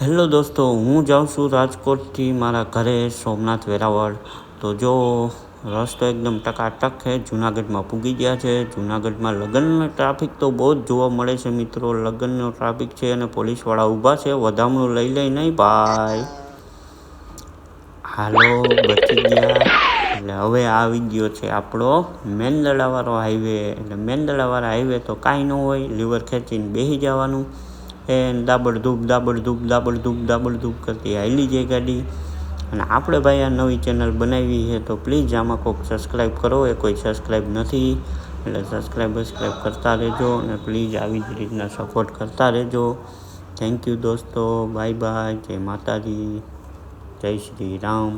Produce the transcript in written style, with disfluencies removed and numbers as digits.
Hello દોસ્તો, હું જાઉં છું રાજકોટથી મારા ઘરે સોમનાથ વેરાવળ. તો જો રસ્તો એકદમ ટકાટક છે. જૂનાગઢમાં પૂગી ગયા છે. જૂનાગઢમાં લગ્નનો ટ્રાફિક તો બહુ જ જોવા મળે છે મિત્રો. લગ્નનો ટ્રાફિક છે અને પોલીસવાળા ઊભા છે. વધામણું લઈ નહીં ભાઈ. હાલો, બચી ગયા. એટલે હવે આવી ગયો છે આપણો મેંદડાવાળો હાઈવે. એટલે મેંદડાવાળા હાઈવે તો કાંઈ ન હોય, લીવર ખેંચીને બેસી જવાનું. દાબડધૂપ કરતી હાલી જાય ગાડી. અને આપણે ભાઈ આ નવી ચેનલ બનાવી છે તો પ્લીઝ આમાં કોઈક સબસ્ક્રાઈબ કરો. એ કોઈ સબસ્ક્રાઈબ નથી, એટલે સબસ્ક્રાઈબ કરતા રહેજો અને પ્લીઝ આવી જ રીતના સપોર્ટ કરતા રહેજો. થેન્ક યુ દોસ્તો. Bye bye. જય માતાજી. જય શ્રી રામ.